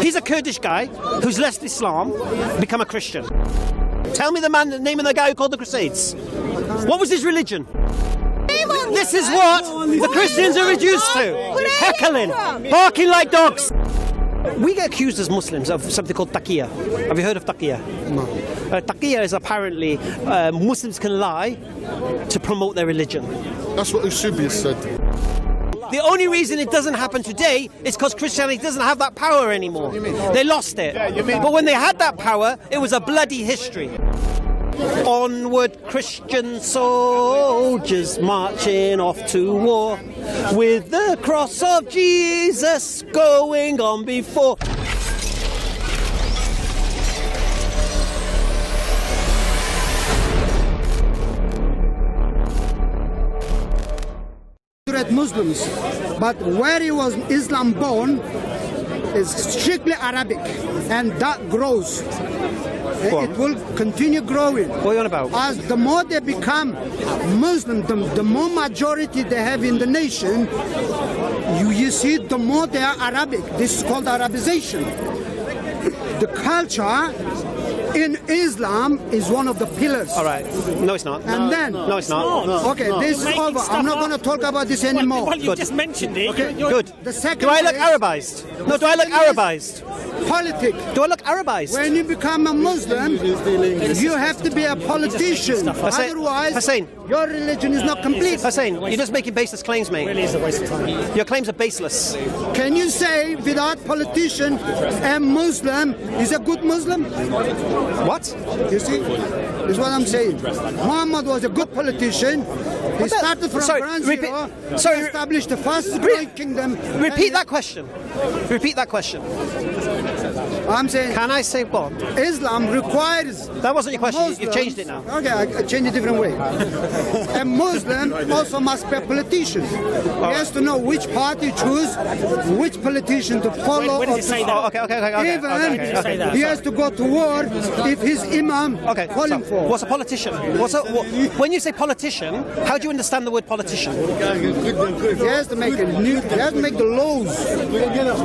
He's a Kurdish guy who's left Islam, become a Christian. Tell me the name of the guy who called the Crusades. What was his religion? This is what the Christians are reduced to. Heckling, barking like dogs. We get accused as Muslims of something called taqiyya. Have you heard of taqiyya? No. Taqiyya is apparently Muslims can lie to promote their religion. That's what Eusebius said. The only reason it doesn't happen today is because Christianity doesn't have that power anymore. They lost it. But when they had that power, it was a bloody history. Onward, Christian soldiers marching off to war, with the cross of Jesus going on before. Muslims, but where he was Islam born is strictly Arabic, and that grows. It will continue growing. What are you on about? As the more they become Muslim, the more majority they have in the nation, you see, the more they are Arabic. This is called Arabization. The culture in Islam is one of the pillars. All right. No, it's not. And then... No, it's not. Okay, this is over. I'm not going to talk about this anymore. Well, you just mentioned it. Okay, good. The second do I look Arabized? No, do I look Arabized? Politics. Do I look Arabized? When you become a Muslim, you have to be a politician. Otherwise, your religion is not complete. Hussein, you're just making baseless claims, mate. Really is a waste of time. Your claims are baseless. Can you say without politician, a Muslim is a good Muslim? What? You see? This is what I'm saying. Muhammad was a good politician. He started from ground zero. He established the first great kingdom. Repeat that question. Repeat that question. I'm saying... Can I say what? Islam requires... That wasn't your question. Muslims, you've changed it now. Okay, I changed it a different way. A Muslim also must be a politician. He has to know which party to choose, which politician to follow. When did it say that? Okay. Even he has to go to war if his imam calling for. What's a politician? When you say politician, how do you understand the word politician? He has to make the laws.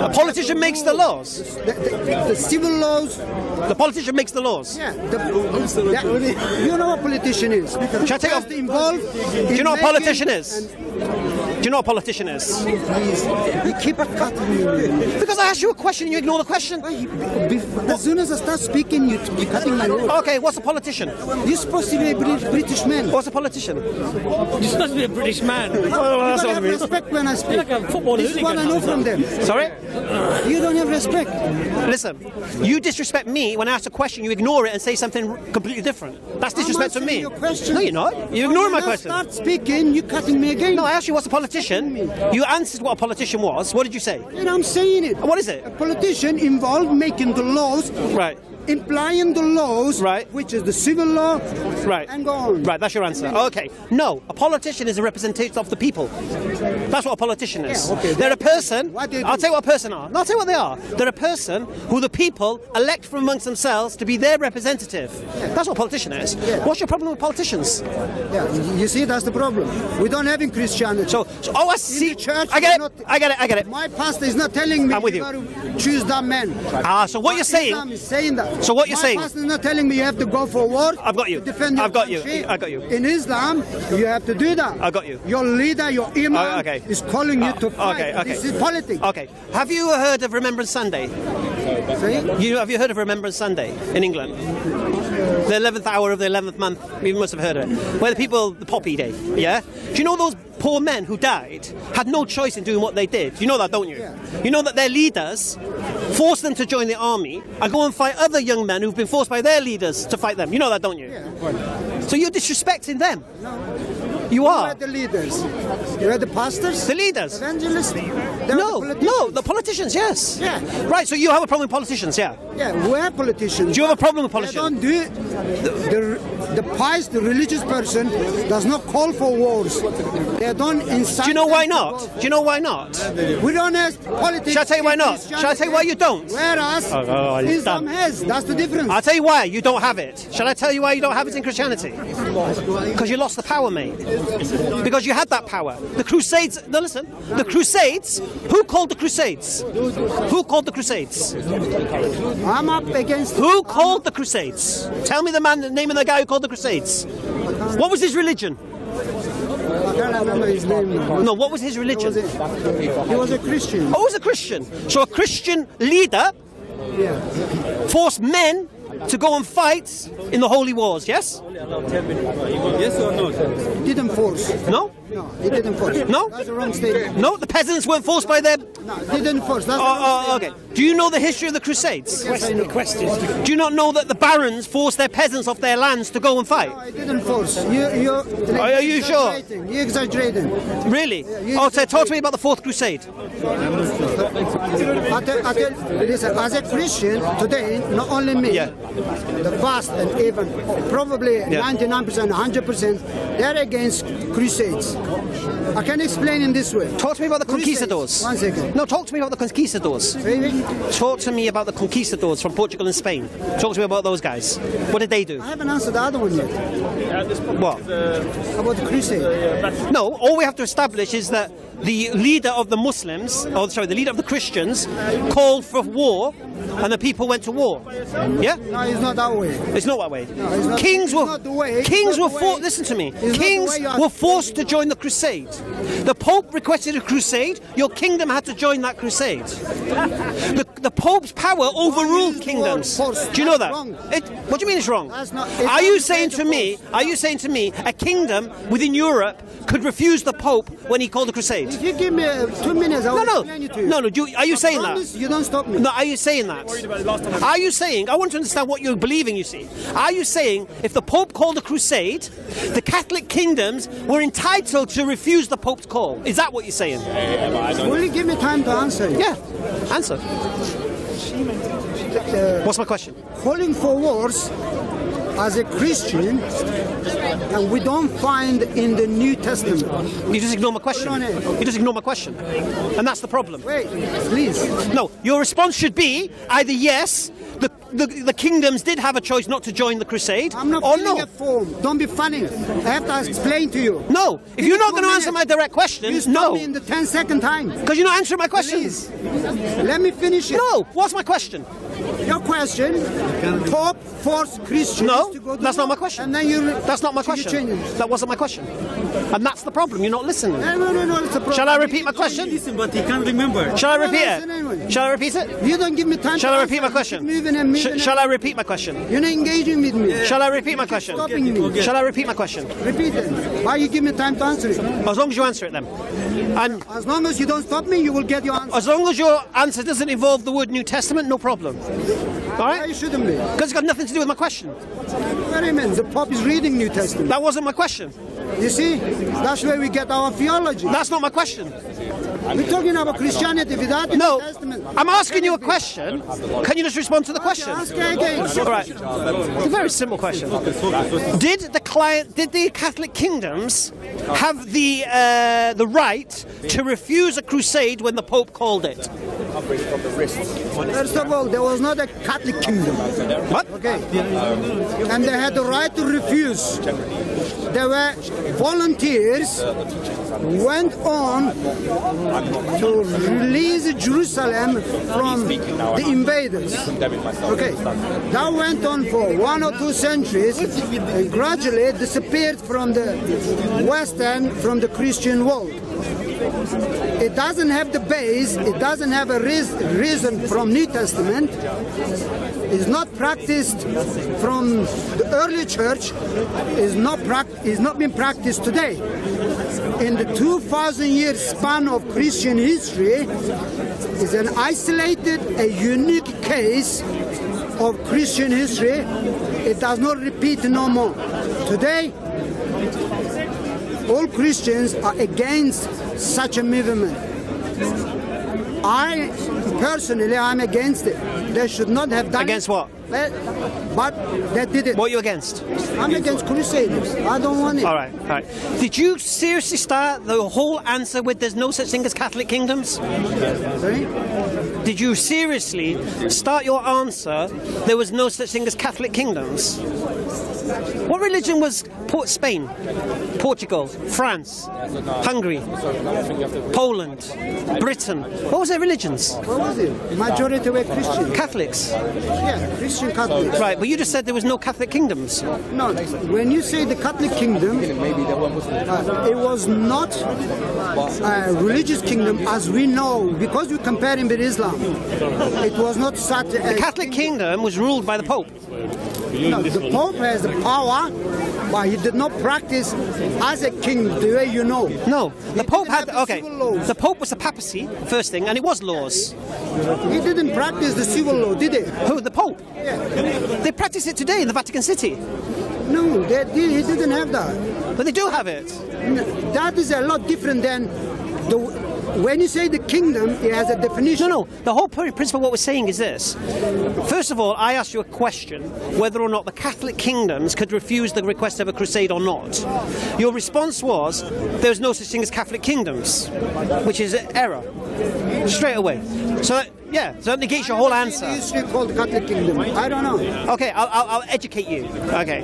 A politician makes the laws. The civil laws. The politician makes the laws. Yeah. You know what a politician is. Should I take off? Do you know what a politician is? Do you know what a politician is? You keep cutting me. Because I asked you a question and you ignore the question. As soon as I start speaking, you're cutting my road. Okay, what's a politician? You're supposed to be a British man. What's a politician? You're supposed to be a British man. You don't have respect when I speak. Like a football this is what I know from them. Sorry? You don't have respect. Listen, you disrespect me when I ask a question, you ignore it and say something completely different. That's disrespect to me. No, you're not. You ignore my question. When I start speaking, you're cutting me again. No, I asked you what's a politician. You answered what a politician was. What did you say? And I'm saying it. What is it? A politician involved making the laws. Right. Implying the laws, right, which is the civil law, right, and go on. Right, that's your answer. Okay. No, a politician is a representative of the people. That's what a politician is. Yeah, okay. They're a person. I'll tell you what a person are. No, I'll tell you what they are. They're a person who the people elect from amongst themselves to be their representative. Yeah. That's what a politician is. Yeah. What's your problem with politicians? Yeah, you see, that's the problem. We don't have in Christianity. I see. In the church, I get it. My pastor is not telling me I'm with you. Got to choose that man. So what you're saying? Islam is saying that. So what you're saying? My pastor is not telling me you have to go for war. I've got you. Defend your I got you. In Islam, you have to do that. I got you. Your leader, your imam, is calling you to fight. Okay. This is politics. Okay. Have you heard of Remembrance Sunday? Have you heard of Remembrance Sunday in England? The 11th hour of the 11th month. You must have heard of it. Where the Poppy Day. Yeah. Do you know those poor men who died had no choice in doing what they did? You know that, don't you? Yeah. You know that their leaders forced them to join the army and go and fight other young men who've been forced by their leaders to fight them. You know that, don't you? Yeah. So you're disrespecting them. No. You are. You are the leaders. You are the pastors. The leaders. Evangelists. No, the politicians, yes. Yeah. Right, so you have a problem with politicians, yeah? Yeah, we are politicians. Do you have a problem with politicians? They don't do the pious, the religious person does not call for wars. They don't incite. Do you know why not? Do you know why not? We don't have politics. Shall I tell you why not? Shall I tell you why you don't? Whereas Islam has. That's the difference. I'll tell you why you don't have it. Shall I tell you why you don't have it in Christianity? Because you lost the power, mate. Because you had that power. The Crusades, no, listen, the Crusades, who called the Crusades? Who called the Crusades? I'm up against. Who called the Crusades? Tell me the name of the guy who called the Crusades. What was his religion? I can't remember his name. No, what was his religion? He was a Christian. Oh, he was a Christian. So a Christian leader forced men to go and fight in the holy wars, yes? Yes or no? He didn't force. No? No, he didn't force. No? That's the wrong statement. No, the peasants weren't forced by their... No, he didn't force. That's the wrong Oh, statement. okay. Do you know the history of the Crusades? Requested. Do you not know that the barons forced their peasants off their lands to go and fight? No, he didn't force. You're Are you sure? exaggerating. You're exaggerating. Really? you- Oh, talk to me about the Fourth Crusade. Listen, as a Christian today, not only me, Yeah. the vast and even probably 99%, 100%, they're against crusades. I can explain in this way. Talk to me about the conquistadors. One second. No, talk to me about the conquistadors. Talk to me about the conquistadors from Portugal and Spain. Talk to me about those guys. What did they do? I haven't answered the other one yet. What? About the crusade. No, all we have to establish is that the leader of the Muslims, the leader of the Christians, called for war, and the people went to war. Yeah? No, it's not that way. It's not that way. it's not- Kings it's were not the way. kings It's were not the forced. way. Listen to me. It's not the Kings way you were forced to join the crusade. The Pope requested a crusade. Your kingdom had to join that crusade. The Pope's power overruled use the kingdoms. word force. Do you know That's that? wrong. What do you mean it's wrong? That's not- Are you it's saying not to me? force. Are you saying to me a kingdom within Europe could refuse the Pope when he called a crusade? If you give me 2 minutes, I will explain it to you. No. Are you saying that? Promise you don't stop me. No, are you saying that? Are you saying, I want to understand what you're believing, you see. Are you saying if the Pope called a crusade, the Catholic kingdoms were entitled to refuse the Pope's call? Is that what you're saying? Will you give me time to answer? Yeah. Answer. What's my question? Calling for wars as a Christian, and we don't find in the New Testament. You just ignore my question. Hold on here. You just ignore my question. And that's the problem. Wait, please. No, your response should be either yes, the kingdoms did have a choice not to join the crusade, I'm not or filling no. a form. Don't be funny. I have to explain to you. No, if you're not going to answer my direct You question, stop no. me in the 10-second time. Because you're not answering my question. Please. Let me finish it. No, what's my question? Your question, Pope forced Christians No, to go to that's not war, my question. And then you That's not my so you question. change it. That wasn't my question. And that's the problem, you're not listening. No, it's a problem. Shall I repeat my question? Listen, but he can't remember. Shall I repeat listen anyway. it? Shall I repeat it? You don't give me time Shall to I repeat my answer. question? Keep moving and moving. Shall I repeat my question? You're not engaging with me. Shall I repeat my question? Stopping me. Shall I repeat my question? Repeat it. Why you give me time to answer it? As long as you answer it then. And As long as you don't stop me, you will get your answer. as long as your answer doesn't involve the word New Testament, no problem. All Why right? you shouldn't be? Because it's got nothing to do with my question. What do you mean? The Pope is reading New Testament. That wasn't my question. You see? That's where we get our theology. That's not my question. We're talking about Christianity without the No, New Testament. I'm asking you a question. Can you just respond to the question? Ask again. All right. It's a very simple question. Did the Catholic kingdoms have the right to refuse a crusade when the Pope called it? First of all, there was not a Catholic kingdom. What? Okay. And they had the right to refuse. There were volunteers went on to release Jerusalem from the invaders. Okay. That went on for 1 or 2 centuries and gradually disappeared from the Western, from the Christian world. It doesn't have the base, it doesn't have a reason from New Testament. It's not practiced from the early church, is not being practiced today. In the 2,000-year span of Christian history, is an isolated, a unique case of Christian history. It does not repeat no more. Today, all Christians are against such a movement. I personally am against it. They should not have done Against it. what? But they did it. What are you against? I'm against crusaders. I don't want it. All right, all right. Did you seriously start the whole answer with there's no such thing as Catholic kingdoms? Sorry? Did you seriously start your answer there was no such thing as Catholic kingdoms? What religion was Spain, Portugal, France, Hungary, Poland, Britain? What was their religions? What was it? Majority were Christian. Catholics. Yeah, Christian Catholics. Right, but you just said there was no Catholic kingdoms. No, when you say the Catholic kingdom, it was not a religious kingdom as we know, because we compare him with Islam. It was not such a... The Catholic kingdom was ruled by the Pope. No, the Pope has the power, but he did not practice as a king the way you know. No, the Pope had... didn't have Okay, civil laws. the Pope was the papacy, first thing, and it was laws. He didn't practice the civil law, did he? Who? The Pope? Yeah. They practice it today in the Vatican City. No, he didn't have that. But they do have it. That is a lot different than the... When you say the kingdom, it has a definition. No, the whole principle of what we're saying is this. First of all, I asked you a question whether or not the Catholic kingdoms could refuse the request of a crusade or not. Your response was there's no such thing as Catholic kingdoms, which is an error, straight away. So that negates your whole answer. It's usually called Catholic kingdom. I don't know. Okay, I'll educate you. Okay,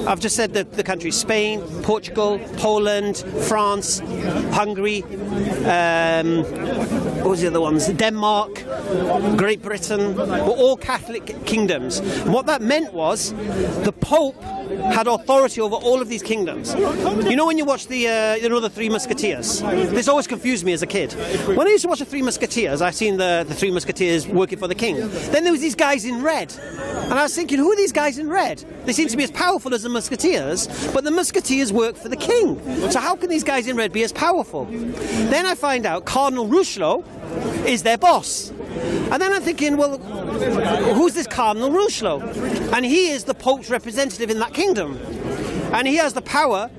I've just said that the countries Spain, Portugal, Poland, France, Hungary, what was the other ones? Denmark, Great Britain, were all Catholic kingdoms. And what that meant was the Pope had authority over all of these kingdoms. You know when you watch the Three Musketeers? This always confused me as a kid. When I used to watch the Three Musketeers, I've seen the Three Musketeers working for the king. Then there was these guys in red. And I was thinking, who are these guys in red? They seem to be as powerful as the Musketeers, but the Musketeers work for the king. So how can these guys in red be as powerful? Then I find out Cardinal Richelieu is their boss. And then I'm thinking, well, who's this Cardinal Richelieu? And he is the Pope's representative in that kingdom. And he has the power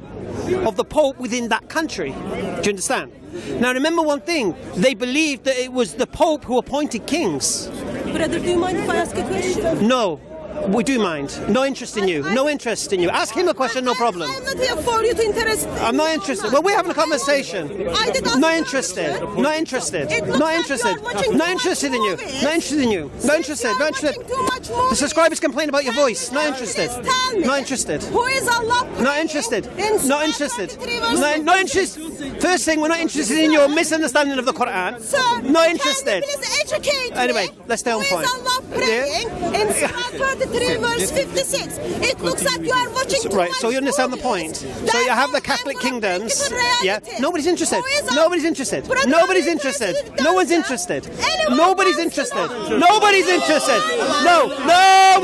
of the Pope within that country. Do you understand? Now remember one thing, they believed that it was the Pope who appointed kings. Brother, do you mind if I ask a question? No. We do mind. No interest in you. No interest in you. Ask him a question, no problem. I'm not here for you to interest. I'm not interested. Well, we're having a conversation. I did ask Not you a interested. question. Not interested. It looks Not like interested. you are watching Not too interested much in you. movies. Not interested in you. Not interested. You are Not interested. watching too much The movies. subscribers complain about your voice. Not Please interested. tell me. Not interested. Who is Allah praying Not interested. in Not Surah interested. 23 verse Not 56? interested. First thing, we're not interested in your misunderstanding of the Quran. Sir, Not can interested. you please educate Anyway, me? let's stay on point. Who is Allah praying in Surah 33 verse 56? It looks like you are watching too Right, much so you understand the movies. point. So you have the Catholic kingdoms. Yeah, nobody's interested. Who is Nobody's interested. Brother, Nobody's are you interested. interested? No one's Dancer? interested. Anyone Nobody's wants to interested. know? Nobody's interested. No,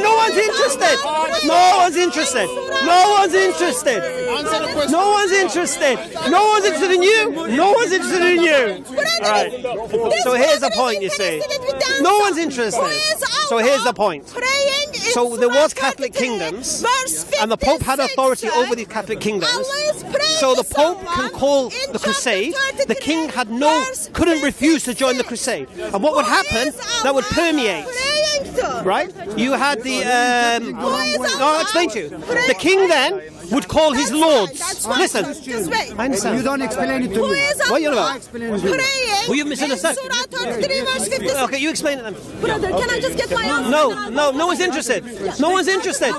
no one's interested. No one's interested. No one's interested. No one's interested. No one's interested in you. No one's interested in you. All right. So here's the point, you see. No one's interested. So here's the point. So there was Catholic kingdoms, and the Pope had authority over these Catholic kingdoms. So the Pope can call the crusade. The king couldn't refuse to join the crusade. And what would happen? That would permeate. Right? You had the... I'll explain to you. The king then would call his lords. Listen. Just wait. I understand. You don't explain it to Who me. is What are you on Allah about? Explain it to me. praying Well, you misunderstood. in Surah 33 verse 56? Okay, you explain it then. Brother, can I just get my answer? No one's interested. No one's interested.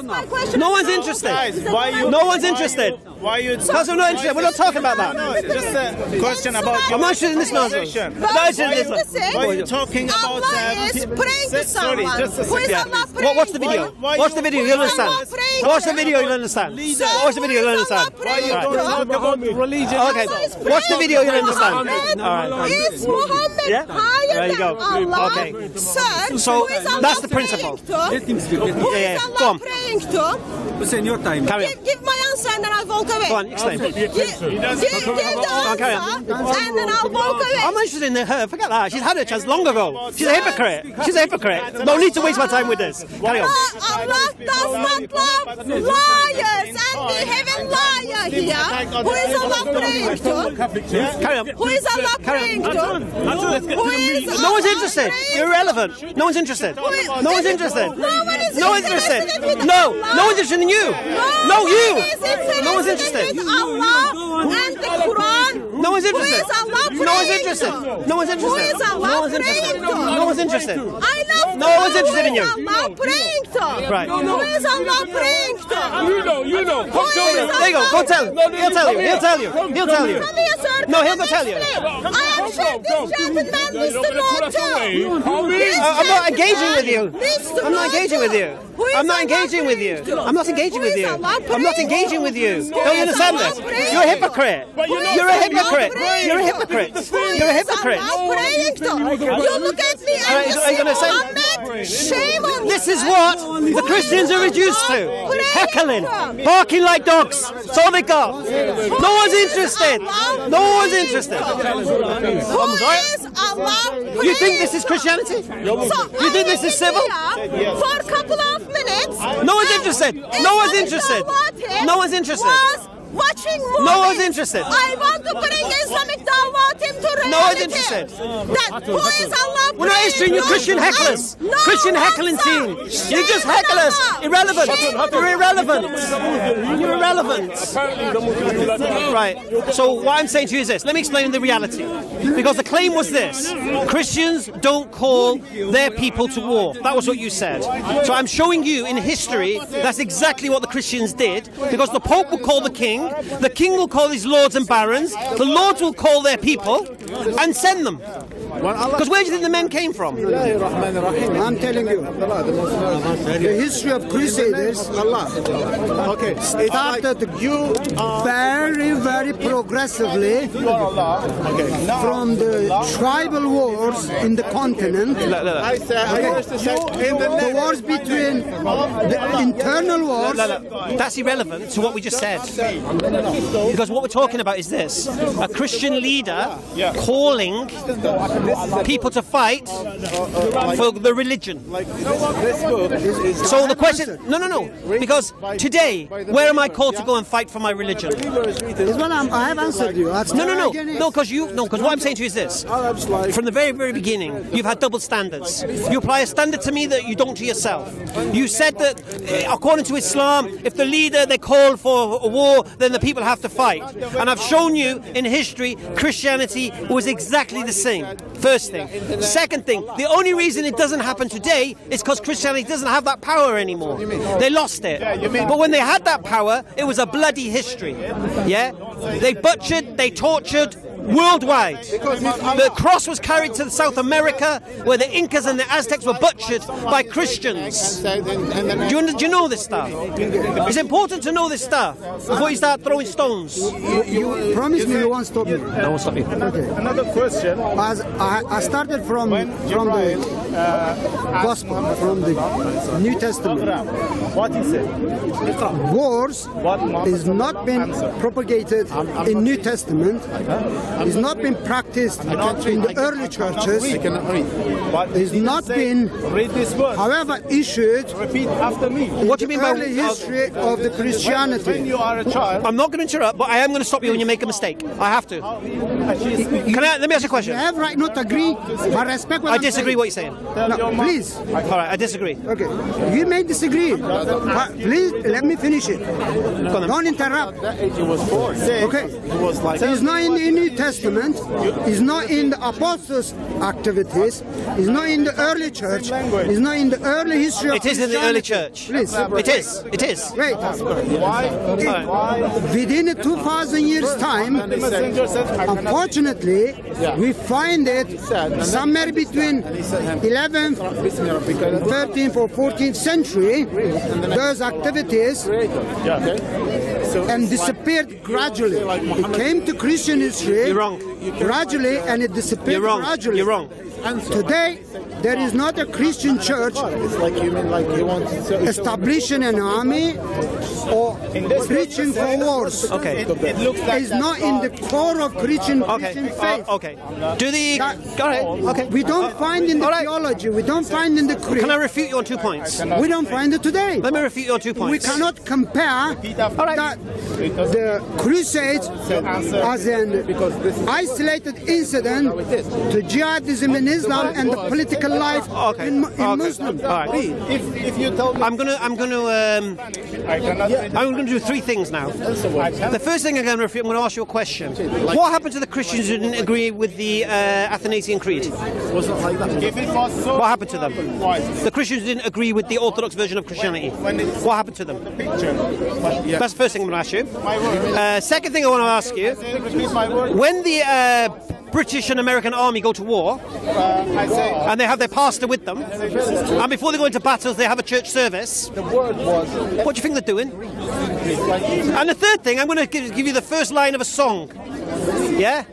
No one's interested. Why you? No one's interested. Why you? Because we're not interested. We're not talking about that. No, it's just a question about your I'm not interested in this nonsense. position. I'm not interested in this. Listen, Why are you talking about? Allah is praying to Sorry, someone. just a Who is second. Allah praying? Watch the video. Why Watch the you- video. You'll understand. Allah praying? Watch the video. You'll understand. Sir, Watch the video. You'll who is understand. Allah praying You don't to? talk about religion. Okay. Allah is Watch the praying video. You'll to understand. Muhammad. All right. Is Muhammad Yeah? higher There you than go. Allah? Okay. Sir, So, who is Allah that's the praying principle. to? Let him speak. Who Yeah, is go Allah on. praying to? Hussein, your time. Carry on. Give my answer answer and then I'll walk away. Go on, explain. Give the carry answer on. and then I'll walk away. I'm not interested in her. Forget that. She's had her chance long ago. She's a hypocrite. She's a hypocrite. No need to waste my time with this. Carry on. Allah does not love liars, and we have a liar here. Who is Allah praying to? Carry on. Who is Allah praying to? Who is No one's Allah interested. praying You're to? irrelevant. No one's interested. No one's interested. No one is No one's interested. with No. Allah. No one's interested in you. No, you. No one's interested. With Allah and the Quran. No one's interested. Who is Allah praying No one's interested. to? No one's interested. Who is Allah No one's praying interested. to? No one's interested. I love No one's interested in you. Who is Allah praying to? Right. Who is Allah praying to? You know. Who is There you go. Go tell him. He'll tell you. He'll tell you. He'll tell you. Come here, sir. No, he'll go tell you. I am sure this gentleman needs to know too. I'm not engaging with you. I'm not engaging with you. Who is I'm not Allah engaging with you. praying to? I'm not engaging Who with is you. Allah I'm not praying engaging to? with you. Who Don't you is understand Allah this? praying You're a to? hypocrite. Who is You're a Allah hypocrite. praying You're a to? hypocrite. Who You're a is hypocrite. Allah praying to? You look at me Alright, and so you are you say, gonna say- Muhammad, shame on This you. is what the Christians are reduced to. Heckling, barking like dogs. That's all they got. No one's interested. No one's interested. Who is Allah You think this praying is Christianity? to? You think this is civil? For a couple of minutes. No one's interested. No one's interested. No one's interested. Was watching movies. No one's interested. I want to bring Islamic Dawatim to reality. No one's interested. That who is Allah We're not interested in you Christian hecklers. No Christian heckling team. You just heckle us. Irrelevant. You're irrelevant. You're irrelevant. Right. So what I'm saying to you is this. Let me explain the reality. Because the claim was this. Christians don't call their people to war. That was what you said. So I'm showing you in history that's exactly what the Christians did. Because the Pope will call the king will call his lords and barons, the lords will call their people and send them. Because where do you think the men came from? I'm telling you, the history of Crusaders started very, very progressively from the tribal wars in the continent. The wars between the internal wars. That's irrelevant to what we just said. Because what we're talking about is this. A Christian leader calling people to fight for the religion. So the question... No. Because today, where am I called to go and fight for my religion? Is what I have answered you. No, because what I'm saying to you is this. From the very, very beginning, you've had double standards. You apply a standard to me that you don't to yourself. You said that, according to Islam, if the leader, they call for a war, then the people have to fight. And I've shown you in history, Christianity was exactly the same. First thing. Second thing, the only reason it doesn't happen today is because Christianity doesn't have that power anymore. They lost it. But when they had that power, it was a bloody history. Yeah? They butchered, they tortured, worldwide. The cross was carried to South America, where the Incas and the Aztecs were butchered by Christians. Do you know this stuff? It's important to know this stuff before you start throwing stones. You promised me you won't stop me. I won't stop you. Okay. Another question. As I started from the Gospel, from the New Testament. What he said. Wars is not been propagated in New Testament. It's not been practiced in the early churches. It's not been, Read this word. however, issued Repeat after me. What do you mean by early history of the When Christianity. you are a child, I'm not going to interrupt, but I am going to stop you when you make a mistake. I have to. Let me ask you a You question. have right not agree, but respect what I I'm disagree saying. what you're saying. No, please. All right, I disagree. Okay, you may disagree, but please let me finish it. on then. Don't interrupt. he was 4. Okay, it's not in the New Testament. It's not in the apostles' activities. It's not in the early church. It's not in the early history of It is in the early Christianity. church. Please, It is. It is. wait. Within 2,000 years' time, unfortunately, we find it somewhere between 11th, 13th, or 14th century. Those activities and disappeared gradually. It came to Christian history. You're wrong. Gradually, and it disappeared You're wrong. gradually. You're wrong. Today, there is not a Christian church It's like you mean like you want to establishing an army or preaching for wars. Okay. It looks like It's not in the core of Christian Okay. faith. Okay. Do the... That- Go ahead. Okay. We don't find in the All right. theology, we don't find in the creed, Can I refute you on 2 points? we don't find it today. Let me refute you on 2 We points. cannot compare that the Crusades as an isolated incident to jihadism in Islam and the political life Okay. in Okay. Muslim. All right. if you tell me I'm gonna do 3 things now. The first thing I'm going to ask you a question. What happened to the Christians who didn't agree with the Athanasian Creed? if it was so What happened to them? why? The Christians didn't agree with the Orthodox version of Christianity. What happened to them? Picture. But yeah. That's the first thing I'm going to ask you. My word. Second thing I want to ask you. Repeat my word. When the British and American army go to war, I say and they have their pastor with them, and before they go into battles they have a church service, the word was what do you think they're doing? And the third thing, I'm going to give you the first line of a song. Yeah?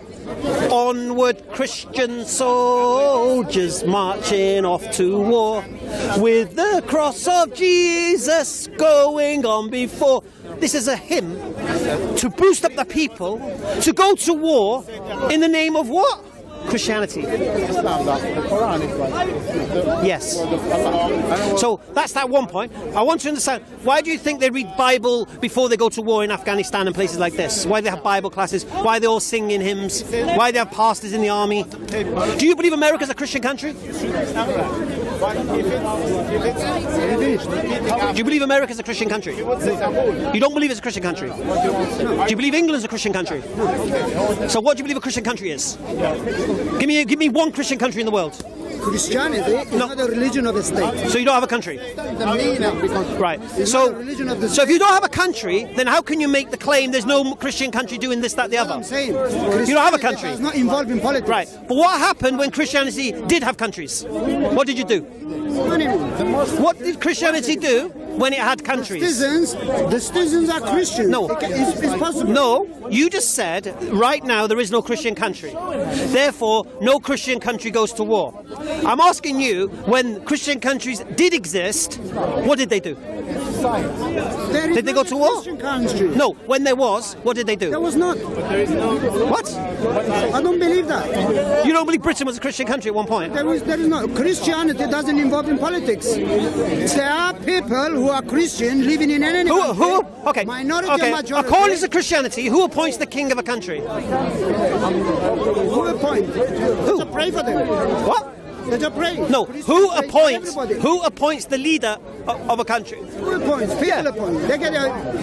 Onward Christian soldiers marching off to war, with the cross of Jesus going on before. This is a hymn to boost up the people to go to war in the name of what? Christianity. Islam, the Quran is like Yes. So that's that one point. I want to understand, why do you think they read Bible before they go to war in Afghanistan and places like this? Why do they have Bible classes? Why they all sing in hymns? Why they have pastors in the army? Do you believe America's a Christian country? Do you believe America's a Christian country? You don't believe it's a Christian country? Do you believe England's a Christian country? So what do you believe a Christian country is? Give me one Christian country in the world. Christianity is not a religion of a state. So you don't have a country? Right. It's So, not a religion of the so if you don't have a country, then how can you make the claim there's no Christian country doing this, that, the I'm other? saying You don't have a country. It's not involved in politics. Right. But what happened when Christianity did have countries? What did you do? What did Christianity do when it had countries? The citizens are Christians. No. It's possible. No, you just said right now there is no Christian country. Therefore, no Christian country goes to war. I'm asking you, when Christian countries did exist, what did they do? There is Did they go not a to war? Christian country. No, when there was, what did they There do? was not. What? I don't believe that. You don't believe Britain was a Christian country at one point? There is not. Christianity doesn't involve in politics. There are people who are Christian living in any country. Okay. Minority Okay. or majority. According to Christianity, who appoints the king of a country? Who appoint? Who? Pray for them. What? They just pray. No. Christians Who pray for appoints? everybody. Who appoints the leader of a country? Who appoints? People appoint. They get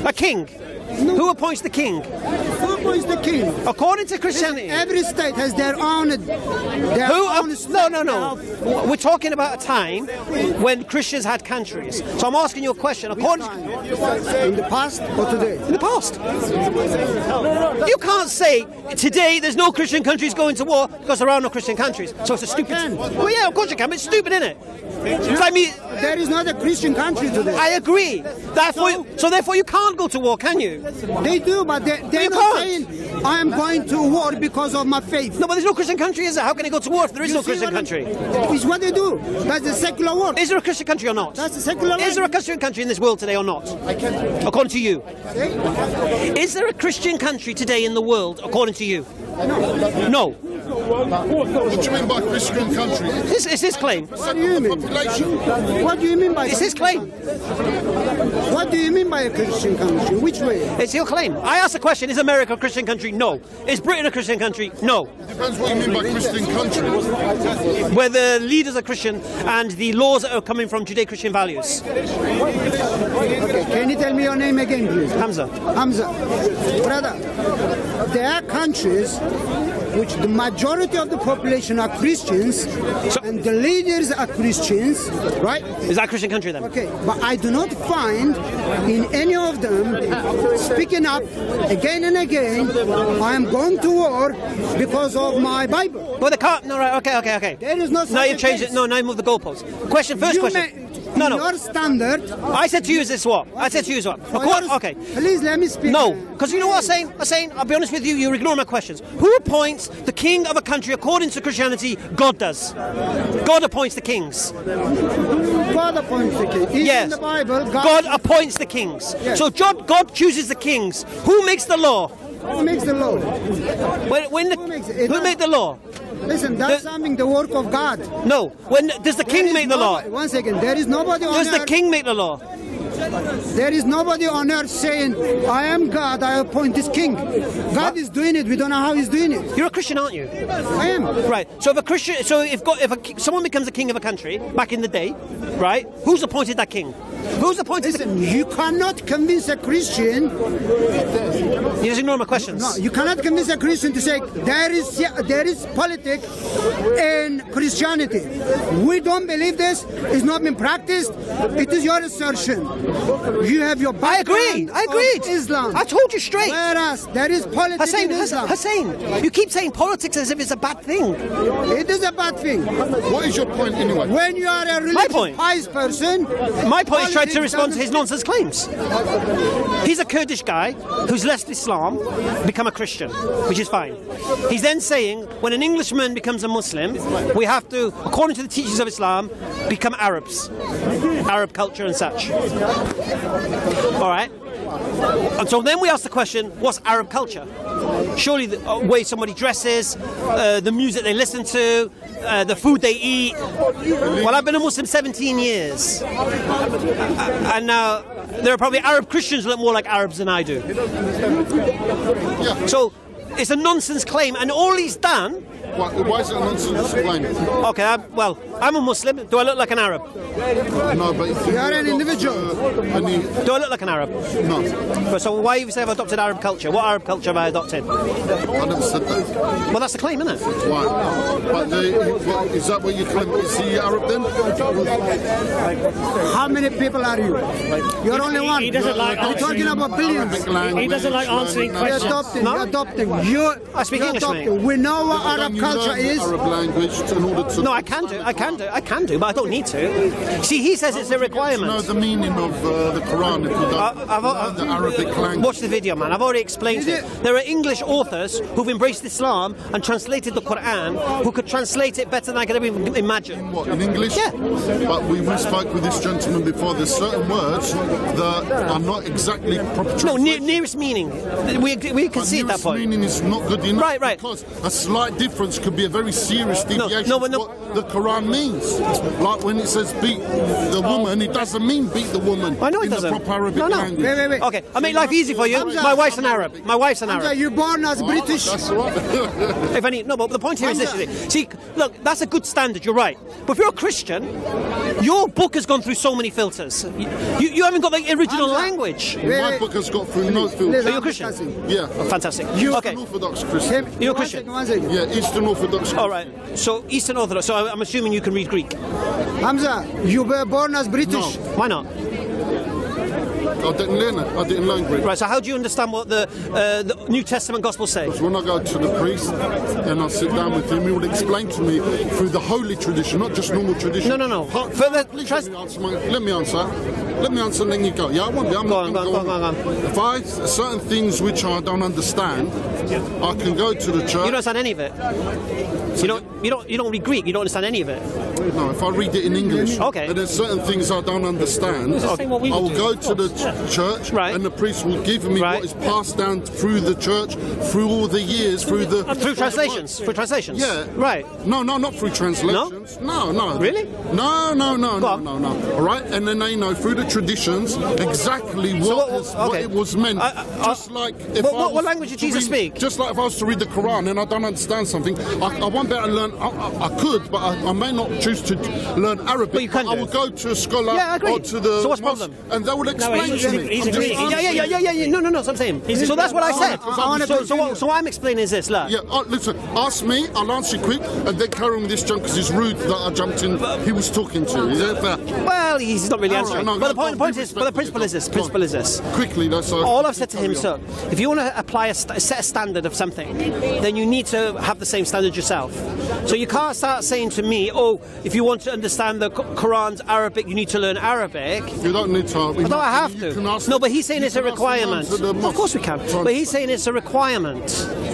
A king. No. Who appoints the king? Who appoints the king? According to Christianity. Every state has their own. No. We're talking about a time when Christians had countries. So I'm asking you a question. According In the past or today? in the past, you can't say today there's no Christian countries going to war because there are no Christian countries. So it's a stupid. can. Well, yeah, of course you can. But it's stupid, isn't it? It's like me. There is not a Christian country today. I agree. So therefore, you can't go to war, can you? They do, but they're You not can't. saying I am going to war because of my faith. No, but there's no Christian country, is there? How can they go to war if there is You no see Christian what country? It's what they do. That's the secular war. Is there a Christian country or not? That's the secular war. Is there a Christian country in this world today or not? According to you. Is there a Christian country today in the world, according to you? No. What do you mean by Christian country? It's his claim. What do you mean? Population. What do you mean by It's his claim. What do you mean by a Christian country? Which way? It's your claim. I asked the question, is America a Christian country? No. Is Britain a Christian country? No. Depends what you mean by Christian country. Where the leaders are Christian and the laws are coming from Judeo-Christian values. Okay, can you tell me your name again, please? Hamza. Hamza. Brother, there are countries which the majority of the population are Christians and the leaders are Christians, right? Is that a Christian country then? Okay, but I do not find in any of them speaking up again and again, I am going to war because of my Bible. Well, they can't. No, right. Okay. There is no Now you've such changed case. it. No, now you moved the goalposts. First You question. may- No, no. Your standard. I said to you is this what? I said to you is what? Okay. Please let me speak. No, because you know what I'm saying? I'll be honest with you, you're ignoring my questions. Who appoints the king of a country according to Christianity? God does. God appoints the kings. God appoints the king. Even Yes. in the Bible, God appoints the kings. Yes. So God chooses the kings. Who makes the law? Who makes the law? Who made the law? Listen, that's something the work of God. No. When does the king make the law? One second. There is nobody on Does the earth. king make the law? There is nobody on earth saying, I am God, I appoint this king. God is doing it, we don't know how he's doing it. You're a Christian, aren't you? I am. Right. So if a Christian, someone becomes a king of a country back in the day, right? Who's appointed that king? Who's appointed? Listen, you cannot convince a Christian. You just ignore my questions. No, you cannot convince a Christian to say there is politics in Christianity. We don't believe this. It's not been practiced. It is your assertion. You have your background. I agreed. Of Islam. I told you straight. Whereas there is politics in Islam. Hussein, you keep saying politics as if it's a bad thing. It is a bad thing. What is your point anyway? When you are a religious pious person, my point is trying to respond to his nonsense claims. He's a Kurdish guy who's left Islam, become a Christian, which is fine. He's then saying when an Englishman becomes a Muslim, we have to, according to the teachings of Islam, become Arabs, Arab culture and such. All right. And so then we ask the question, what's Arab culture? Surely the way somebody dresses, the music they listen to, the food they eat. Well, I've been a Muslim 17 years. And now there are probably Arab Christians who look more like Arabs than I do. Yeah. So it's a nonsense claim, and all he's done... Why is it a nonsense claim? Okay, I'm a Muslim. Do I look like an Arab? No, but if you are an individual. Do I look like an Arab? No. So why you say I've adopted Arab culture? What Arab culture have I adopted? I never said that. Well, that's the claim, isn't it? Why? But is that what you claim? Is he Arab then? How many people are you? You're only one. He doesn't like You're talking about billions. He doesn't like answering You're questions. adopting. I speak English, mate. We know what Arab culture is. Arab language in order to... No, I can do, but I don't need to. See, he says it's a requirement. You know the meaning of the Quran if you don't know the Arabic language. Watch the video, man. I've already explained it. There are English authors who've embraced Islam and translated the Quran who could translate it better than I could ever imagine. What, in English? Yeah. But we spoke with this gentleman before. There's certain words that are not exactly proper translation. No, nearest meaning. We can see at that point. Meaning is not good enough. Right. Because a slight difference could be a very serious deviation no, of what the Quran means. Like when it says beat the woman, it doesn't mean beat the woman I know it in doesn't. the proper Arabic language. Wait. Okay, I'll make life easy for you. Hamza, My wife's an Arab. Hamza, you're born as British. That's right. But the point here is this. See, look, that's a good standard, you're right. But if you're a Christian, your book has gone through so many filters. You haven't got the original language. My book has got through no filter. Are you a Christian? Yeah. Oh, fantastic. You're Okay. an Orthodox Christian. You're a Christian? One second. Yeah, Eastern Orthodox Christian. All right. So Eastern Orthodox. So I'm assuming you can read Greek. Hamza, you were born as British. No. Why not? I didn't learn it. I didn't learn Greek. Right. So how do you understand what the New Testament Gospels say? When I go to the priest and I sit down with him, he will explain to me through the holy tradition, not just normal tradition. No. Please let me answer. Let me answer and then you go. Yeah, I won't be. I'm Go not on. If certain things which I don't understand, I can go to the church. You don't understand any of it. You don't read Greek. You don't understand any of it. No, if I read it in English, Okay. and there's certain things I don't understand, Same what we I would will do. go to the church, Right. and the priest will give me Right. what is passed down through the church, through all the years, through Translations. For translations. Yeah. Right. No, not through translations. No. Really? No. Go on. All right, and then they know through the traditions exactly what it was meant. Just like if what language did Jesus speak? Just like if I was to read the Quran and I don't understand something, I won't be able to learn. I could, but I may not choose to learn Arabic. But you can I do. will go to a scholar Yeah, I agree. or to the So what's the mosque, problem? and they will explain he's to me. agreeing. I'm just Yeah. No. That's what I'm saying. So that's what I said. So what I'm explaining is this. Look. Yeah, listen, ask me, I'll answer quick, and then carry on with this junk because it's rude that I jumped in. He was talking to. Is that fair? Well, he's not really answering. no, But the go on, principle is this. Quickly, though. So All I've said to him, sir, if you want to apply a set of standard of something, then you need to have the same standard yourself. So you can't start saying to me, oh, if you want to understand the Quran's Arabic, you need to learn Arabic. You don't need to. I don't have to. No, but he's saying it's a requirement. Of course we can. But he's saying it's a requirement.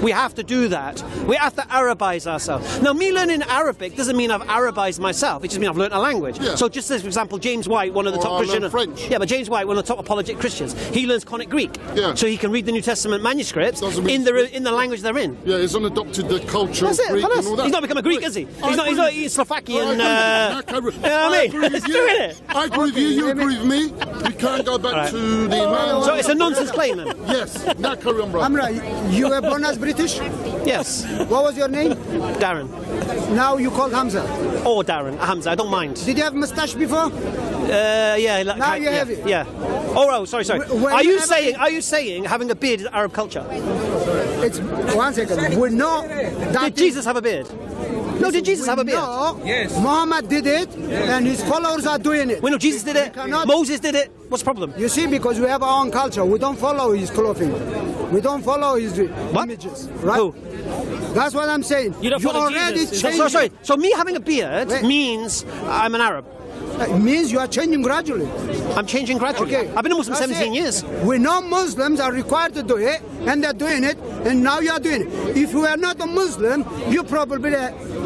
We have to do that. We have to Arabize ourselves. Now, me learning Arabic doesn't mean I've Arabized myself. It just means I've learned a language. Yeah. So just as, for example, James White, one of the top Christian... French. Yeah, but James White, one of the top apologetic Christians, he learns Conic Greek. Yeah. So he can read the New Testament manuscripts in the language they're in. Yeah, he's adopted the culture of Greek and all that. He's not become a Greek, is he? He's not eating Slovakian... you know what I agree with you. I agree with you, you agree with me. We can't go back to the... So it's a nonsense claim then? Yes. Now carry on, bro. Amra, you were born as British? Yes. What was your name? Darren. Now you called Hamza. Or Darren. Hamza, I don't mind. Did you have mustache before? Yeah. Now you have it. Yeah. Oh, sorry. When Are you you ever- saying having a beard is Arab culture? It's 1 second. We know that Did Jesus have a beard? No, did Jesus have a beard? No. Yes. Muhammad did it, and his followers are doing it. Well, no, Jesus did it. cannot- Moses did it. What's the problem? You see, because we have our own culture, we don't follow his clothing. We don't follow his images, right? Who? That's what I'm saying. You don't follow already Jesus. changing. Sorry. So me having a beard Wait. means I'm an Arab. It means you are changing gradually. I'm changing gradually. Okay. I've been a Muslim That's 17 it. years. We know Muslims are required to do it, and they're doing it, and now you are doing it. If you were not a Muslim, you probably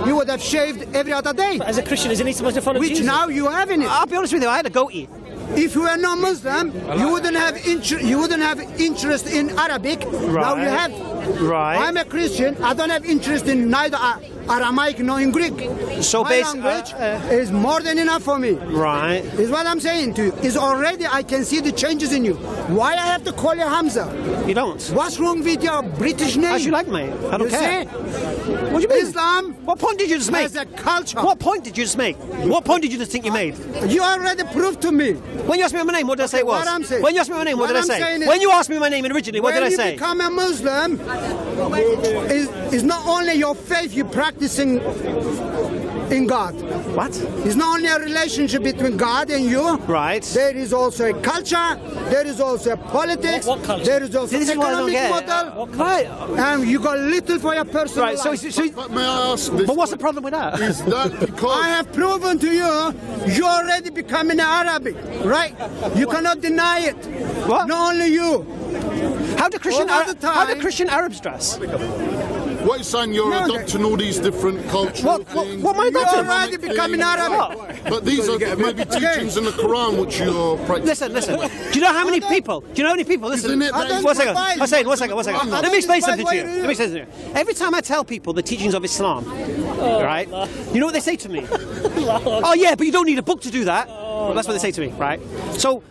you would have shaved every other day, As a Christian, isn't he supposed to follow which Jesus? now you have in it. I'll be honest with you, I had a goatee. If you were not Muslim, you wouldn't have interest in Arabic. Now you have. Right. I'm a Christian. I don't have interest in neither Aramaic nor in Greek. So my basically, language is more than enough for me. Right. Is what I'm saying to you. Is already I can see the changes in you. Why I have to call you Hamza? You don't. What's wrong with your British name? As you like, mate. I don't You care. see? What do you mean? Islam What point did you just make? has a culture. What point did you just make? What point did you just think you made? You already proved to me. When you asked me my name, what did I say it was? what I'm saying- When you asked me my name, what what did I I'm say? saying is- When you asked me my name originally, what did I When say? you become a Muslim, is not only your faith you're practicing in God. What? It's not only a relationship between God and you. Right. There is also a culture. There is also a politics. What culture? There is also This is what I don't economic get. model. Right. And you got little for your personal Right. So, life. But may I ask this? but what's the problem with that? Is that because... I have proven to you, you're already becoming Arabic, right? You cannot deny it. What? Not only you. How do Christian All the how do time- Christian Arabs dress? What you're saying, you're No, adopting all these different cultural things. what am I You're adopting? already becoming Arabic. But these are maybe teachings in the Quran which you're practicing. Listen. Do you know how many people? Do you know how many people? Listen. Isn't it that- One second. I One second. don't Let me explain despise something what to you. you do. Let me explain something to you. Every time I tell people the teachings of Islam, right? You know what they say to me? Oh yeah, but you don't need a book to do that. That's what they say to me, right? So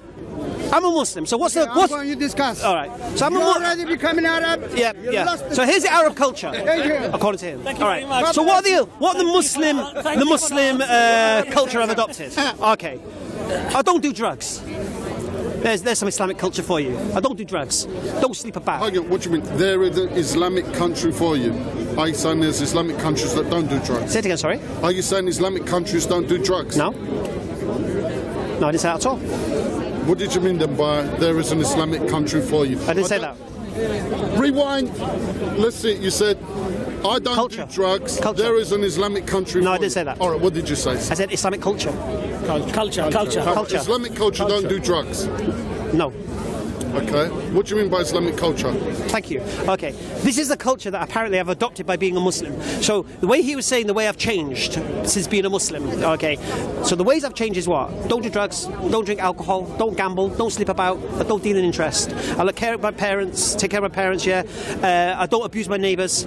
I'm a Muslim. So what's the I'm what's? going to discuss. All right. So I'm a You're Muslim. already becoming Arab. Yeah. lost the- So here's the Arab culture, Thank you. according to him. Thank you All very right. much. So what the Muslim culture have adopted? Okay. I don't do drugs. There's some Islamic culture for you. I don't do drugs. Don't sleep about. Hang on, what do you mean? There is an Islamic country for you. Are you saying there's Islamic countries that don't do drugs? Say it again. Sorry. Are you saying Islamic countries don't do drugs? No. No, I didn't say that at all. What did you mean then by there is an Islamic country for you? I didn't say that. Rewind. Let's see. You said, I don't Culture. do drugs. Culture. There is an Islamic country No, for I didn't you. say that. All right, what did you say? I said Islamic culture. Culture. Culture. Islamic culture don't do drugs. No. Okay. What do you mean by Islamic culture? Thank you. Okay. This is the culture that apparently I've adopted by being a Muslim. So the way he was saying the way I've changed since being a Muslim. Okay. So the ways I've changed is what? Don't do drugs, don't drink alcohol, don't gamble, don't sleep about, I don't deal in interest. I look care of my parents, take care of my parents, yeah. I don't abuse my neighbours.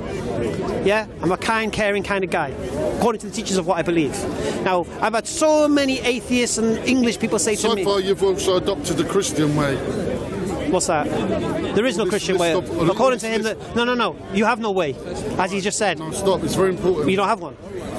Yeah, I'm a kind, caring kind of guy, according to the teachings of what I believe. Now, I've had so many atheists and English people say to So me, far, you've also adopted the Christian way. what's that? There is no List- Christian list way. of- According to him, list- no, you have no way, as he just said. No, stop. It's very important. You don't have one.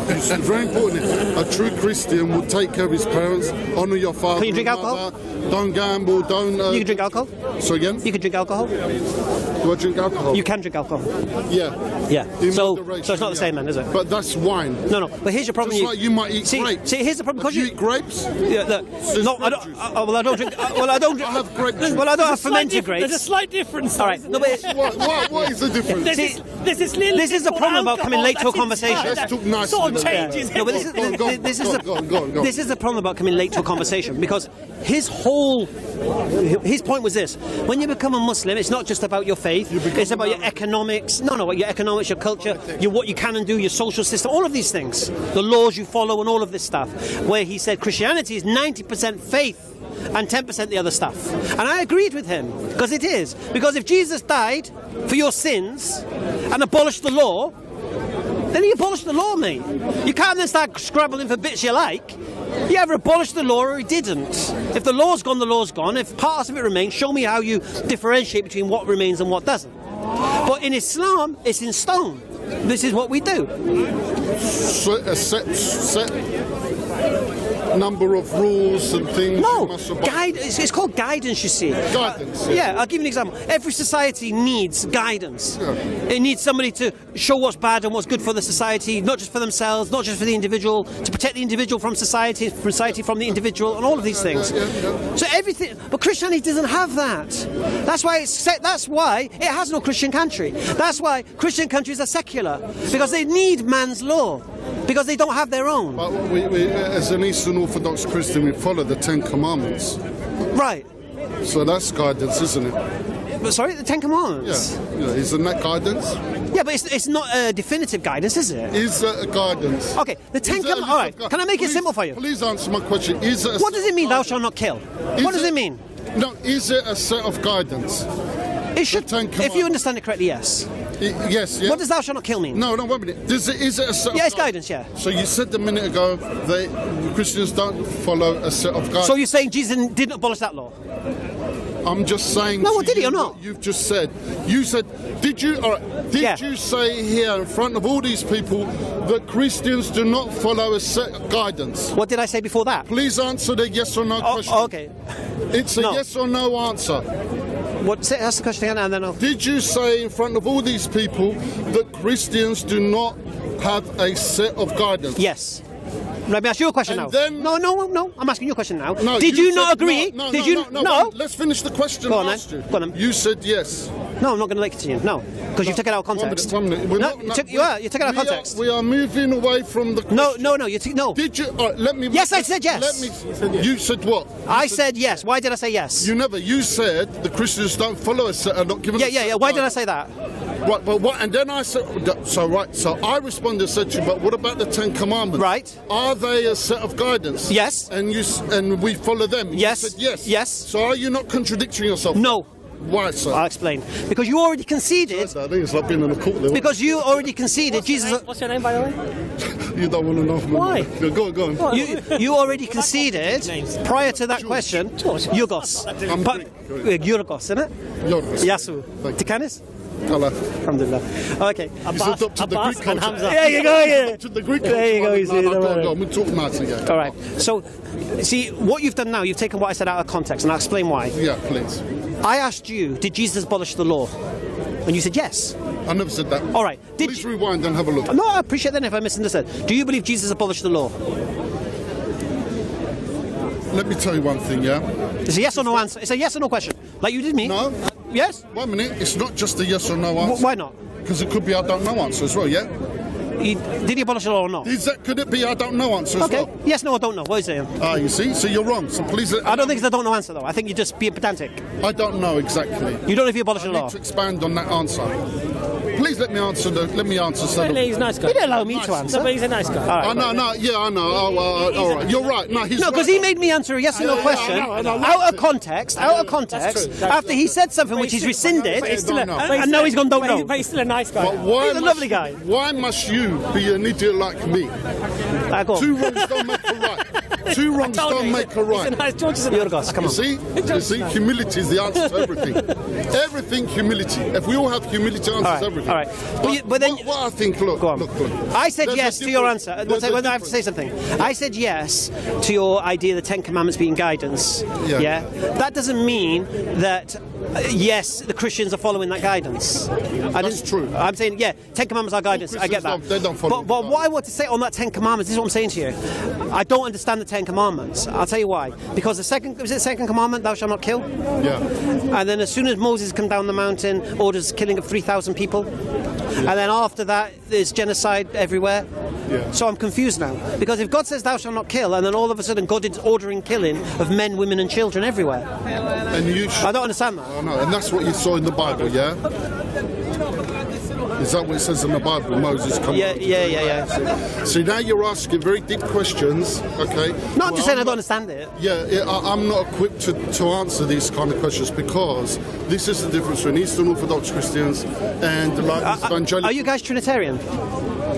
It's very important. A true Christian will take care of his parents, honour your father. Can you drink and alcohol? mother, don't gamble. Don't. You can drink alcohol. So again, You can drink alcohol. do I drink alcohol? You can drink alcohol. Yeah. Yeah. In So moderation, it's not the yeah. same, then, is it? But that's wine. No. But here's your problem. Just like you might eat grapes. See, here's the problem. Do Because you eat grapes? Yeah, look, There's no, I grape don't. juice. Well, I don't drink. Well, I don't. I have grape juice. Well, I don't have It's a integrate. There's a slight difference. All right. No, but What is the difference? This is the problem about coming late to a conversation. Let's talk nicely. Sort of changes. No, but this is the problem about coming late to a conversation, because his point was this: when you become a Muslim, it's not just about your faith; it's about your economics. Your economics, your culture, what you can and do, your social system, all of these things, the laws you follow, and all of this stuff. Where he said Christianity is 90% faith and 10% the other stuff. And I agreed with him, because it is. Because if Jesus died for your sins and abolished the law, then he abolished the law, mate. You can't then start scrabbling for bits you like. He either abolished the law or he didn't. If the law's gone, the law's gone. If parts of it remain, show me how you differentiate between what remains and what doesn't. But in Islam, it's in stone. This is what we do. A set number of rules and things. No, it's called guidance, you see. Guidance. Yeah, I'll give you an example. Every society needs guidance. Yeah. It needs somebody to show what's bad and what's good for the society, not just for themselves, not just for the individual, to protect the individual from society from the individual, and all of these things. So everything, but Christianity doesn't have that. That's why it has no Christian country. That's why Christian countries are secular, because they need man's law, because they don't have their own. But we as an Eastern Orthodox Christian, we follow the Ten Commandments. Right. So that's guidance, isn't it? But sorry, the Ten Commandments? Yeah, isn't that guidance? Yeah, but it's not a definitive guidance, is it? Is that a guidance? Okay, the Ten Commandments. All right, can I make it simple for you? Please answer my question. What does it mean, thou shalt not kill? What does it mean? No, is it a set of guidance? It should, if you understand it correctly, yes. Yes, yeah. What does thou shalt not kill mean? No, wait a minute. Is it a set of it's guidance, yeah. So you said a minute ago that Christians don't follow a set of guidance. So you're saying Jesus didn't abolish that law? I'm just saying. No, did he or not? You've just said. You said. Did you? Did you say here in front of all these people that Christians do not follow a set of guidance? What did I say before that? Please answer the yes or no question. Okay. It's a yes or no answer. That's the question again, and then I'll... Did you say in front of all these people that Christians do not have a set of guidance? Yes. Let me ask you a question now. Then... No. I'm asking you a question now. No, did you not agree? No. Let's finish the question. Go on. You said yes. No, I'm not going to continue. No, because you've taken it out of context. One minute. You took it out of context. We are moving away from the question. No. Did you? Let me. Yes, I said yes. You said what? I said yes. Why did I say yes? You never. You said the Christians don't follow a set. Are not given. Yeah. Why did I say that? Right, but what? And then I said. So I responded and said to you, but what about the Ten Commandments? Right. Are they a set of guidance? Yes. And we follow them. Yes. You said yes. Yes. So are you not contradicting yourself? No. Why, sir? I'll explain. Because you already conceded. I think it's like being in a court there. Because you already conceded. Jesus. What's your name, by the way? You don't want to know. Why? Go on. You already conceded prior to that question. Yorgos. Yorgos, isn't it? Yorgos. Yasu. Tikanis? Allah. Alhamdulillah. Okay. He's adopted the Greek culture. Hamza. There you go. Adopted the Greek culture. There you go. You see, Go. We talk nice again. All right. So, see, what you've done now, you've taken what I said out of context, and I'll explain why. Yeah, please. I asked you, did Jesus abolish the law? And you said yes. I never said that. All right. Please rewind and have a look. No, I appreciate that if I misunderstood. Do you believe Jesus abolished the law? Let me tell you one thing, yeah? It's a yes or no answer. It's a yes or no question. Like you did me. No. Yes? 1 minute. It's not just a yes or no answer. Why not? Because it could be I don't know answer as well, yeah? Did he abolish the law or not? Could it be I don't know answer as well? Okay. Yes, no, I don't know. What is it? You see? So you're wrong. So please... I don't think it's a don't know answer, though. I think you're just being pedantic. I don't know exactly. You don't know if he abolished the law? I need to expand on that answer. Please let me answer. He's a nice guy. He didn't allow me to answer. No, but he's a nice guy. I know. All right. You're right. No, he's no, because he made me answer a yes or no question out of context. After he said something which he's rescinded, and now he's gone don't know. But he's still a nice guy. He's a lovely guy. Why must you be an idiot like me? Two wrongs don't make a right. Two wrongs don't make a right. Yorgos, come on. You see, humility is the answer to everything. Everything, humility. If we all have humility, answers everything. All right. But then, what I think, look. I said yes to your answer. I have to say something. I said yes to your idea of the Ten Commandments being guidance. Yeah. That doesn't mean that Yes, the Christians are following that guidance. That's true. I'm saying, yeah, Ten Commandments are guidance. I get that. They don't follow but what I want to say on that Ten Commandments, this is what I'm saying to you. I don't understand the Ten Commandments. I'll tell you why. Because the second commandment, thou shalt not kill? Yeah. And then as soon as Moses come down the mountain, orders killing of 3,000 people. And then after that, there's genocide everywhere. Yeah. So I'm confused now. Because if God says thou shalt not kill, and then all of a sudden God is ordering killing of men, women and children everywhere. And I don't understand that. I know, and that's what you saw in the Bible, yeah? Is that what it says in the Bible? Moses coming. Yeah. See, now you're asking very deep questions, okay? No, I'm just saying I don't understand it. I'm not equipped to answer these kind of questions because this is the difference between Eastern Orthodox Christians and evangelical. Are you guys Trinitarian?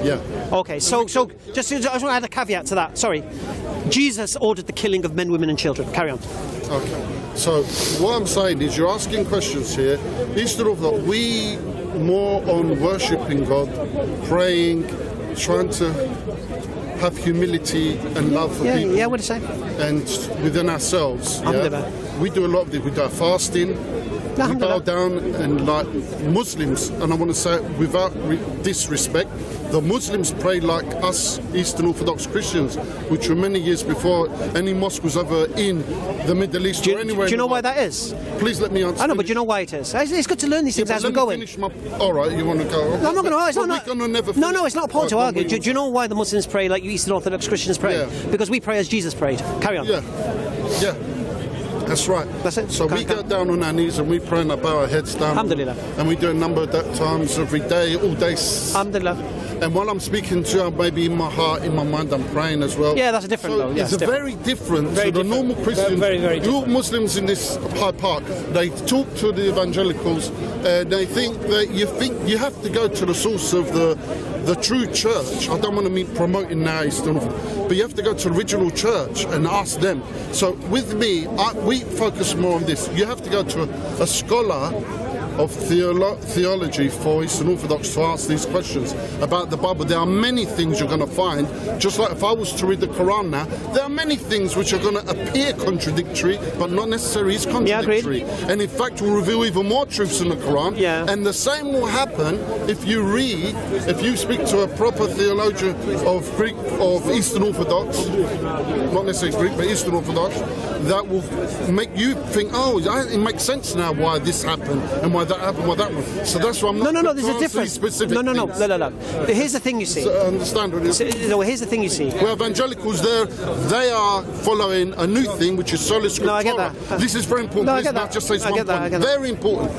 Yeah. Okay, so just I just want to add a caveat to that. Sorry. Jesus ordered the killing of men, women and children. Carry on. Okay. So what I'm saying is you're asking questions here. Eastern Orthodox, we more on worshipping God, praying, trying to have humility and love for people. Yeah, what do you say? And within ourselves. Yeah? We do a lot of it. We do our fasting. We bow down and like Muslims, and I want to say without disrespect, the Muslims pray like us Eastern Orthodox Christians, which were many years before any mosque was ever in the Middle East or anywhere. Do you know why that is? Please let me answer. I know, but do you know why it is? It's good to learn these things as we're going. All right, you want to go? No, I'm not going to argue. No, it's not a point to argue. Do you know why the Muslims pray like you Eastern Orthodox Christians pray? Yeah. Because we pray as Jesus prayed. Carry on. Yeah. That's right. That's it. So we get down on our knees and we pray and bow our heads down. Alhamdulillah. And we do a number of that times every day, all day. Alhamdulillah. And while I'm speaking to you, maybe in my heart, in my mind, I'm praying as well. Yeah, that's a different though. Yeah, it's very different to the normal Christians. Very different. You Muslims in this Hyde Park, they talk to the evangelicals and they think that you have to go to the source of the true church. I don't want to mean promoting now, but you have to go to the original church and ask them. So with me, we focus more on this. You have to go to a scholar of theology for Eastern Orthodox to ask these questions about the Bible. There are many things you're going to find, just like if I was to read the Quran now, there are many things which are going to appear contradictory, but not necessarily is contradictory. Yeah, and in fact will reveal even more truths in the Quran. Yeah. And the same will happen if you speak to a proper theologian of Eastern Orthodox, not necessarily Greek, but Eastern Orthodox, that will make you think, oh, it makes sense now why this happened and why that happened, why that one. So that's why I'm not. No. There's a difference. No. Here's the thing you see. So understand what it is. No, here's the thing you see. Where evangelicals they are following a new thing, which is sola scriptura. No, I get that. This is very important. No, I get that. Just say one point. Very important.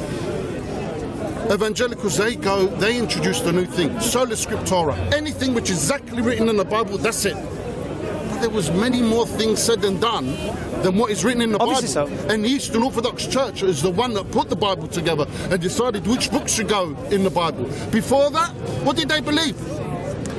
Evangelicals, they introduced a new thing, sola scriptura. Anything which is exactly written in the Bible, that's it. But there was many more things said and done than what is written in the Obviously Bible. So. And the Eastern Orthodox Church is the one that put the Bible together and decided which books should go in the Bible. Before that, what did they believe?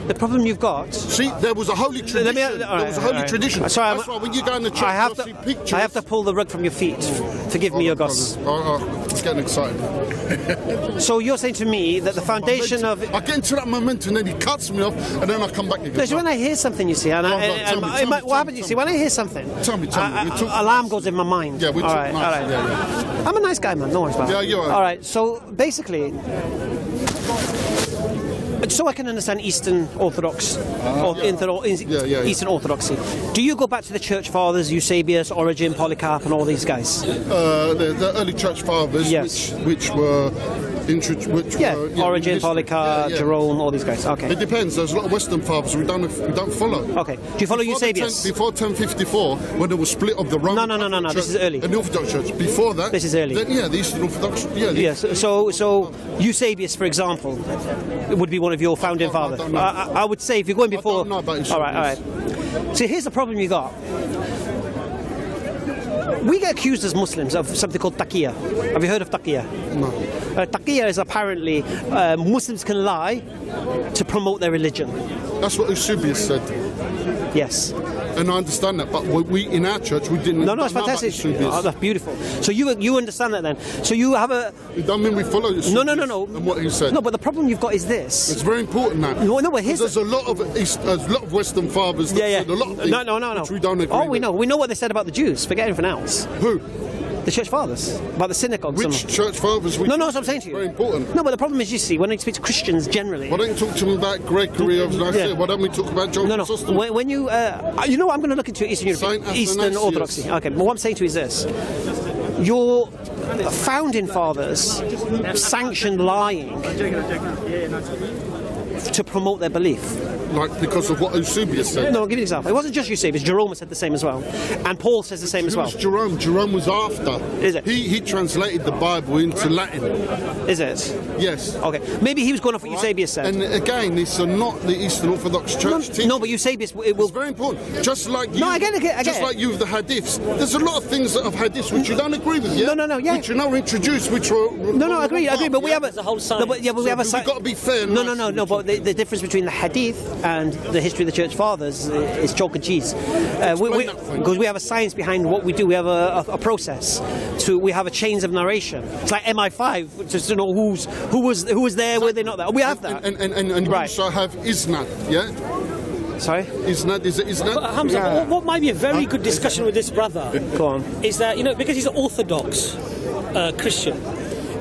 The problem you've got. See, there was a holy tradition. There was a holy tradition. Sorry, that's why when you go in the church, I have you'll see pictures. I have to pull the rug from your feet. Forgive me, your goss. It's getting excited. So you're saying to me that the foundation of I get into that momentum, and then he cuts me off, and then I come back again. No, when I hear something, you see, and what happens? You see, when I hear something, tell me. Alarm goes in my mind. Yeah, we're all right. Yeah. I'm a nice guy, man. No worries about it. Yeah, you are. All right. So basically. So I can understand Eastern Orthodox, Eastern Orthodoxy. Do you go back to the Church Fathers, Eusebius, Origen, Polycarp, and all these guys? The early Church Fathers, yes. which were Origen, Polycarp, Jerome, all these guys. Okay. It depends. There's a lot of Western fathers we don't follow. Okay. Do you follow Eusebius? Before 1054, when there was split of the Roman No. Church This is early. and the Orthodox Church. Before that, this is early. The Eastern Orthodox. Yes. So Eusebius, for example, would be one of your founding fathers. I would say if you're going before. I don't know about Eusebius. All right. So here's the problem you got. We get accused as Muslims of something called taqiyya. Have you heard of taqiyya? No. Taqiyya is apparently Muslims can lie to promote their religion. That's what Eusebius said. Yes. And I understand that, but we in our church we didn't. No, it's fantastic. Oh, that's beautiful. So you understand that then? So you have a. It doesn't mean we follow Eusebius. No. And what he said. No, but the problem you've got is this. It's very important now. No, but there's a lot of Western fathers that said a lot of things No. which we don't agree we know what they said about the Jews. Forget everything else. Who? The church fathers, about the synagogues. Which church fathers? No, that's what I'm saying to you. Very important. No, but the problem is, you see, when I speak to Christians generally. Why don't you talk to them about Gregory of Nicaea? Yeah. Why don't we talk about John Chrysostom? When you know what, I'm going to look into Eastern Europe, Eastern Orthodoxy. Okay, but what I'm saying to you is this: your founding fathers sanctioned lying to promote their belief. Like because of what Eusebius said. No, I'll give you an example. It wasn't just Eusebius. Jerome said the same as well, and Paul says the same as well. Who was Jerome? Jerome was after. Is it? He translated the Bible into Latin. Is it? Yes. Okay. Maybe he was going off what Eusebius said. And again, these are not the Eastern Orthodox Church teachings. No, but Eusebius it will. It's very important. Just like you. No, I get it. Just like you with the hadiths. There's a lot of things of hadiths which you don't agree with. Yeah. No, yeah. Which you know were introduced, which were. No, I agree. But we have a whole science. But we have a We've got to be fair. No. But the difference between the hadith and the history of the church fathers is chalk and cheese. Because we have a science behind what we do. We have a process. We have a chains of narration. It's like MI5, just to know who was there, were they not there. We have that. And right. you also have Isnad, yeah? Sorry? Isnad, is it Isnad? But Hamza, what might be a very good discussion with this brother Go on. is that, because he's an Orthodox Christian,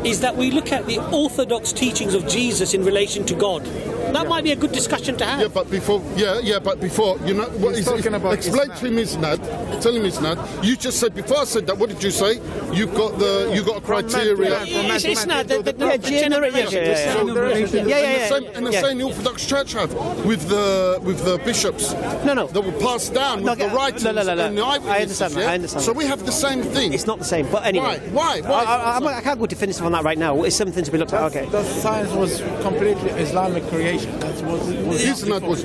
is that we look at the Orthodox teachings of Jesus in relation to God. That might be a good discussion to have. Yeah, but before, you know, what he's talking about. Explain to him Isnad. Tell him Isnad. You just said before I said that. What did you say? You got a criteria. It's not the And the same the Orthodox Church have with the bishops. No. That were passed down with the writings and the eyewitnesses. I understand. So we have the same thing. It's not the same. But anyway. Why? I can't go definitive on that right now. It's something to be looked at. Okay. The science was completely Islamic creation. That's what it was. Isnad was.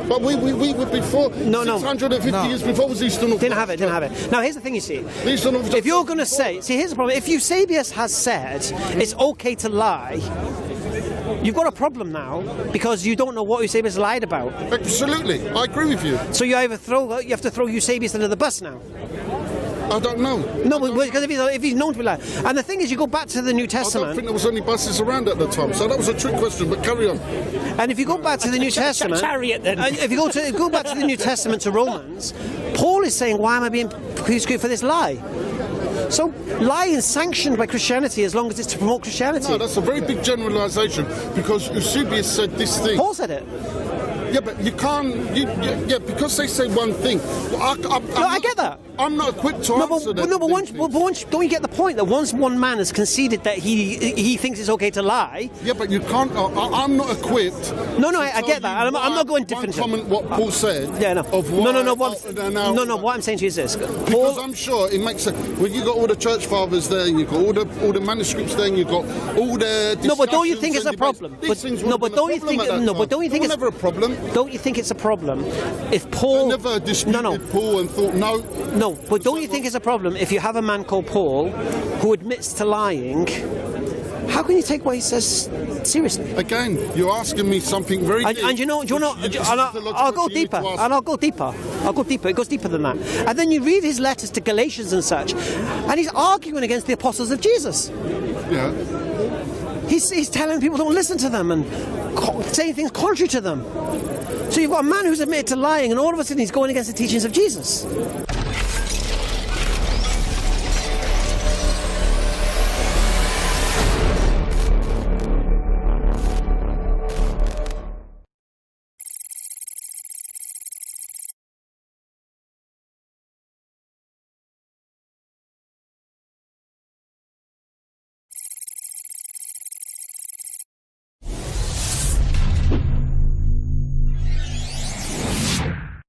But we were before. No. 650 years before was Eastern Orthodox. Didn't have it. Now here's the thing, you see. Eastern Orthodox. If you're going to say, here's the problem. If Eusebius has said it's okay to lie, you've got a problem now because you don't know what Eusebius lied about. Absolutely, I agree with you. So you have to throw Eusebius under the bus now. I don't know. No, because if he's known to be lying. And the thing is, you go back to the New Testament. I don't think there was any buses around at the time, so that was a trick question. But carry on. And if you go back to the New Testament, chariot then. If you go back to the New Testament to Romans, Paul is saying, "Why am I being persecuted for this lie?" So lying is sanctioned by Christianity as long as it's to promote Christianity. No, that's a very big generalisation because Eusebius said this thing. Paul said it. Yeah, but you can't. Because they say one thing. I get that. I'm not equipped to answer that. But don't you get the point that once one man has conceded that he thinks it's okay to lie? Yeah, but you can't. I'm not equipped. No, I get that. I'm not going different. Comment what Paul said. Yeah, no. No. What I'm saying to you is this. Because I'm sure it makes sense. When you got all the church fathers there, you got all the manuscripts there, and you got all the. No, but don't you think it's a problem? But don't you think it's never a problem? Don't you think it's a problem if Paul? I never disputed Paul and thought no. No, but don't you think it's a problem if you have a man called Paul who admits to lying? How can you take what he says seriously? Again, you're asking me something very deep. And I'll go deeper. It goes deeper than that. And then you read his letters to Galatians and such, and he's arguing against the apostles of Jesus. Yeah. He's telling people don't listen to them and saying things contrary to them. So you've got a man who's admitted to lying, and all of a sudden he's going against the teachings of Jesus.